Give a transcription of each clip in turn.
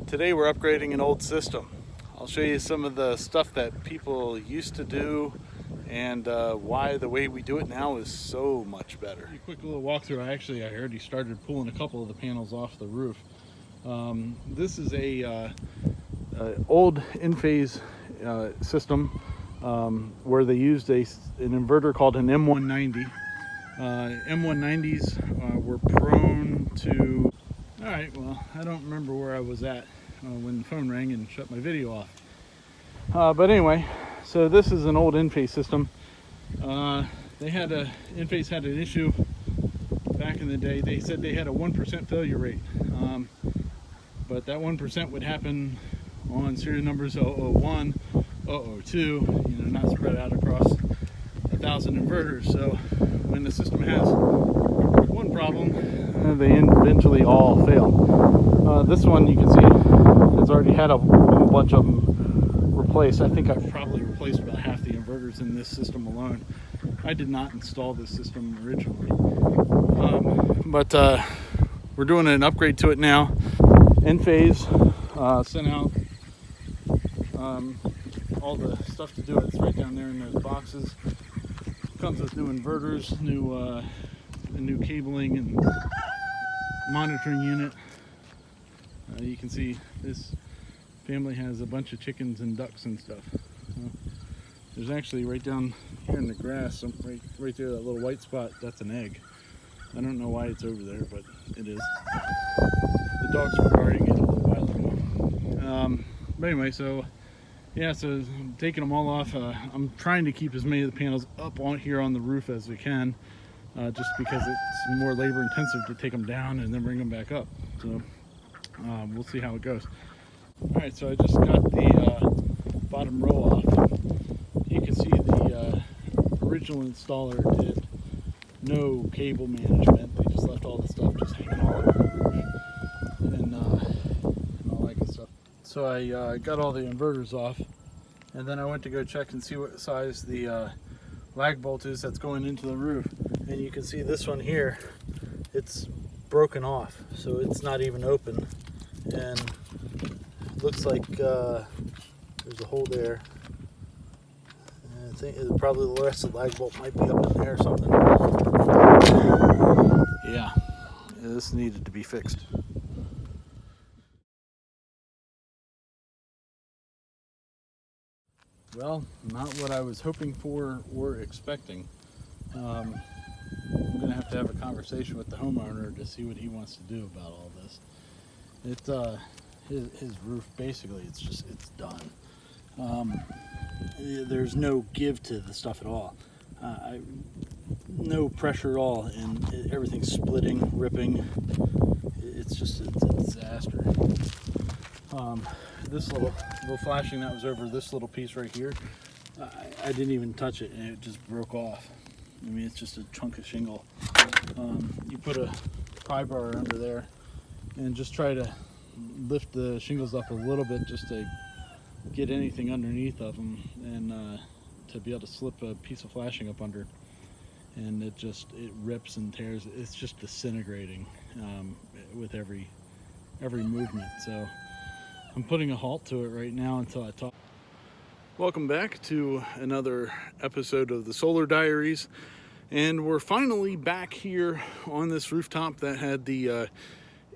Today we're upgrading an old system. I'll show you some of the stuff that people used to do and why the way we do it now is so much better. A quick little walkthrough. I already started pulling a couple of the panels off the roof. This is a old in-phase system where they used an inverter called an M190. M190s were prone to... Alright, well, I don't remember where I was at when the phone rang and shut my video off. But anyway, so this is an old in-phase system. In-phase had an issue back in the day. They said they had a 1% failure rate. But that 1% would happen on serial numbers 001, 002, not spread out across 1,000 inverters. So when the system has one problem, they eventually all fail. This one, you can see, has already had a whole bunch of them replaced. I think I've probably replaced about half the inverters in this system alone. I did not install this system originally. But we're doing an upgrade to it now. In-phase sent out all the stuff to do it. It's right down there in those boxes. Comes with new inverters, new cabling and monitoring unit. You can see this family has a bunch of chickens and ducks and stuff. There's actually right down here in the grass, right there, that little white spot, that's an egg. I don't know why it's over there, but it is. The dogs were guarding it a little while ago. But anyway, so I'm taking them all off. I'm trying to keep as many of the panels up on here on the roof as we can, just because it's more labor intensive to take them down and then bring them back up. So we'll see how it goes. All right, so I just got the bottom row off. You can see the original installer did no cable management. They just left all the stuff just hanging all over the roof and all that good stuff. So I got all the inverters off, and then I went to go check and see what size the lag bolt is that's going into the roof. And you can see this one here, it's broken off, so it's not even open. And it looks like there's a hole there. And I think probably the rest of the lag bolt might be up in there or something. Yeah, this needed to be fixed. Well, not what I was hoping for or expecting. I'm going to have a conversation with the homeowner to see what he wants to do about all this. His roof, basically, it's done. There's no give to the stuff at all. No pressure at all, and everything's splitting, ripping. It's a disaster. This little flashing that was over this little piece right here, I didn't even touch it, and it just broke off. I mean, it's just a chunk of shingle. You put a pry bar under there and just try to lift the shingles up a little bit just to get anything underneath of them, and to be able to slip a piece of flashing up under, and it rips and tears. It's just disintegrating with every movement. So I'm putting a halt to it right now until I talk. Welcome back to another episode of the Solar Diaries, and we're finally back here on this rooftop that had the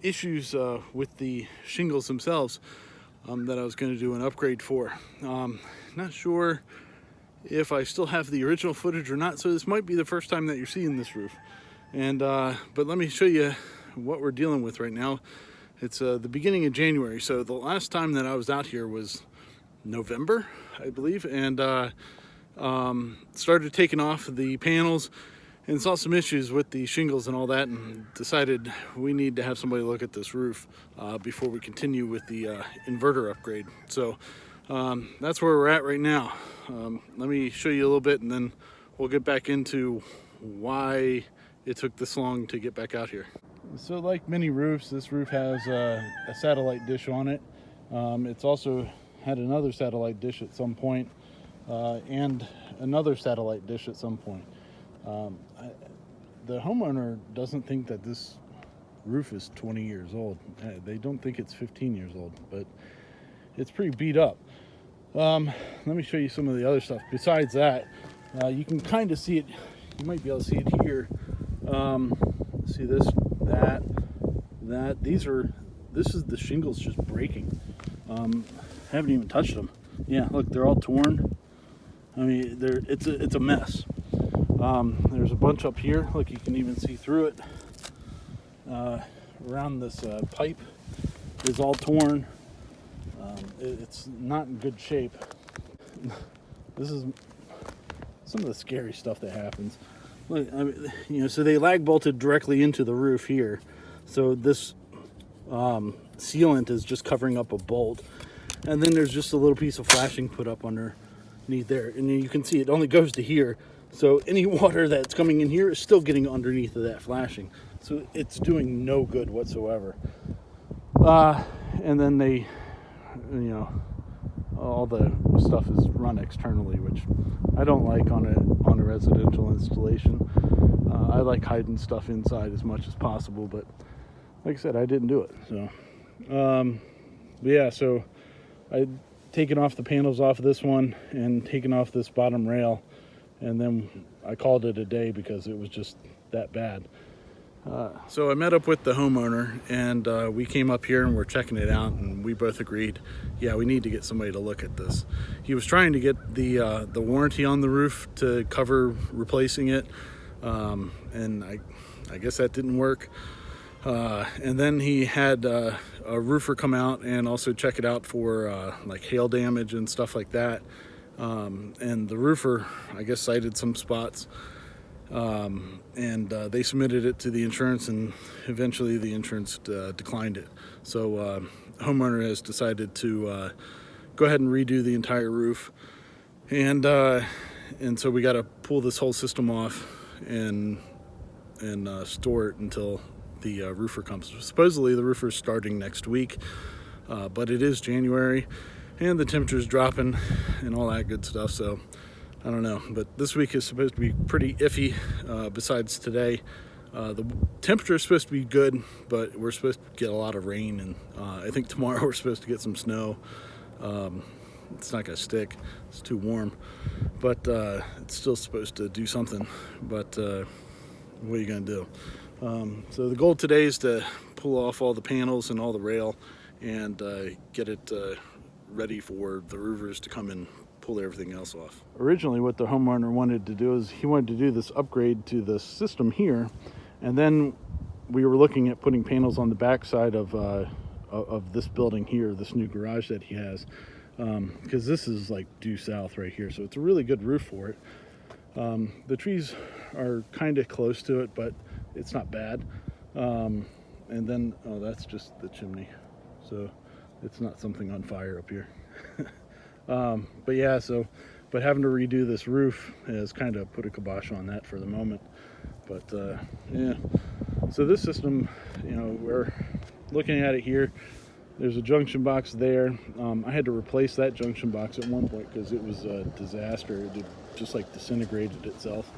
issues with the shingles themselves that I was going to do an upgrade for. Not sure if I still have the original footage or not, so this might be the first time that you're seeing this roof. And but let me show you what we're dealing with right now. It's the beginning of January, so the last time that I was out here was November, I believe, and started taking off the panels and saw some issues with the shingles and all that, and decided we need to have somebody look at this roof before we continue with the inverter upgrade. So that's where we're at right now. Let me show you a little bit, and then we'll get back into why it took this long to get back out here. So like many roofs, this roof has a satellite dish on it. It's also had another satellite dish at some point, and another satellite dish at some point. The homeowner doesn't think that this roof is 20 years old. They don't think it's 15 years old, but it's pretty beat up. Let me show you some of the other stuff. Besides that, you can kind of see it. You might be able to see it here. See this, that. This is the shingles just breaking. Haven't even touched them. Yeah, look, they're all torn. I mean, it's a mess. There's a bunch up here. Look, you can even see through it. Around this pipe is all torn. It's not in good shape. This is some of the scary stuff that happens. Look, I mean, so they lag bolted directly into the roof here. So this sealant is just covering up a bolt, and then there's just a little piece of flashing put up underneath there, and you can see it only goes to here. So any water that's coming in here is still getting underneath of that flashing. So it's doing no good whatsoever. And then they, all the stuff is run externally, which I don't like on a residential installation. I like hiding stuff inside as much as possible, but like I said, I didn't do it. So, yeah, so I'd taken off the panels off of this one and taken off this bottom rail, and then I called it a day because it was just that bad. So I met up with the homeowner, and we came up here and we're checking it out, and we both agreed, yeah, we need to get somebody to look at this. He was trying to get the warranty on the roof to cover replacing it, and I guess that didn't work. And then he had a roofer come out and also check it out for like hail damage and stuff like that. And the roofer, I guess, cited some spots. And they submitted it to the insurance, and eventually the insurance declined it. So homeowner has decided to go ahead and redo the entire roof, and so we got to pull this whole system off and store it until the roofer comes. Supposedly the roofer is starting next week, but it is January and the temperature's dropping and all that good stuff, so I don't know, but this week is supposed to be pretty iffy. Besides today, the temperature is supposed to be good, but we're supposed to get a lot of rain, and I think tomorrow we're supposed to get some snow. It's not gonna stick, it's too warm, but it's still supposed to do something, but what are you gonna do? So the goal today is to pull off all the panels and all the rail and get it ready for the roofers to come and pull everything else off. Originally what the homeowner wanted to do is he wanted to do this upgrade to the system here, and then we were looking at putting panels on the back side of this building here, this new garage that he has, because this is like due south right here, so it's a really good roof for it. The trees are kind of close to it, but it's not bad. And then, oh, that's just the chimney, so it's not something on fire up here. But yeah, but having to redo this roof has kind of put a kibosh on that for the moment. But yeah, so this system, we're looking at it here. There's a junction box there. I had to replace that junction box at one point because it was a disaster. It just like disintegrated itself.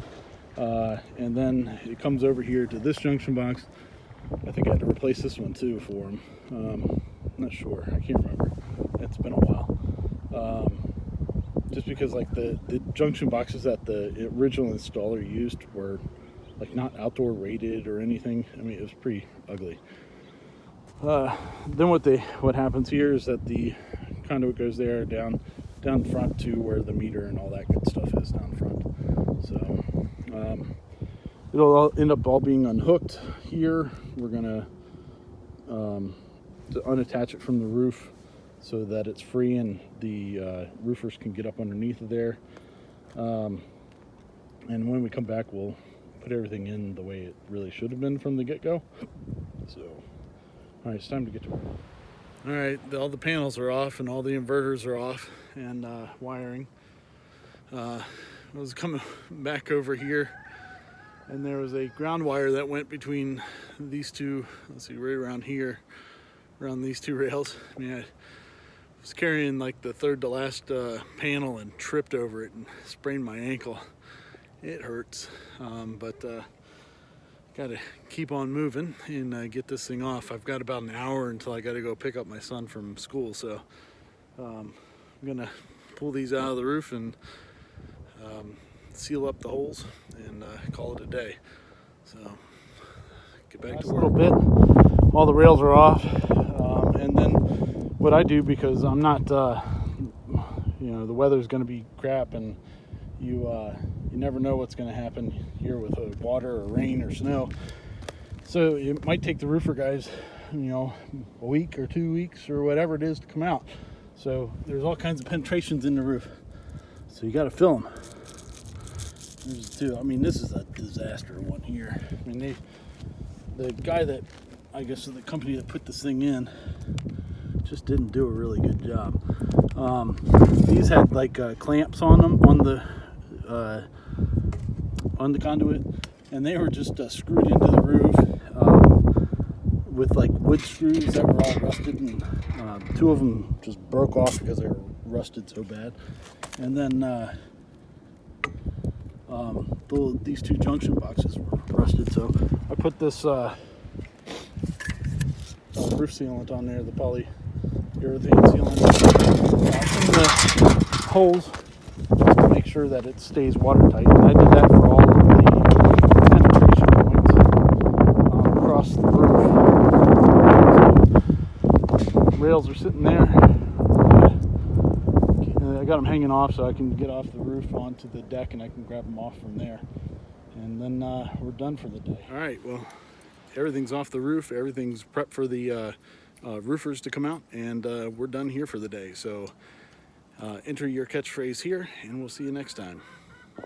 And then it comes over here to this junction box. I think I had to replace this one too for him. I'm not sure, I can't remember. It's been a while. Just because like the junction boxes that the original installer used were like not outdoor rated or anything. I mean, it was pretty ugly. Then what happens here is that the conduit goes there down front to where the meter and all that good stuff is down front. So it'll all end up all being unhooked here. We're gonna to unattach it from the roof so that it's free and the roofers can get up underneath of there. And when we come back, we'll put everything in the way it really should have been from the get-go. So, all right, it's time to get to work. All right, all the panels are off and all the inverters are off and wiring. I was coming back over here, and there was a ground wire that went between these two, let's see, right around here, around these two rails. I mean, I was carrying like the third to last panel and tripped over it and sprained my ankle. It hurts, but got to keep on moving and get this thing off. I've got about an hour until I got to go pick up my son from school, so I'm gonna pull these out of the roof and seal up the holes and call it a day. So get back to work. A little bit. All the rails are off, and then what I do, because I'm not, you know, the weather's going to be crap, and you never know what's going to happen here with water or rain or snow. So it might take the roofer guys, you know, a week or 2 weeks or whatever it is to come out. So there's all kinds of penetrations in the roof. So you got to fill them. There's two. I mean, this is a disaster one here. I mean, the guy that, I guess, the company that put this thing in just didn't do a really good job. These had like clamps on them on the conduit, and they were just screwed into the roof with like wood screws that were all rusted, and two of them just broke off because they were rusted so bad. And then these two junction boxes were rusted, so I put this roof sealant on there, the polyurethane sealant in the holes, just to make sure that it stays watertight. And I did that for all of the penetration points across the roof. So, rails are sitting there. I got them hanging off so I can get off the roof onto the deck, and I can grab them off from there. And then we're done for the day. All right, well, everything's off the roof. Everything's prepped for the roofers to come out, and we're done here for the day. So enter your catchphrase here, and we'll see you next time.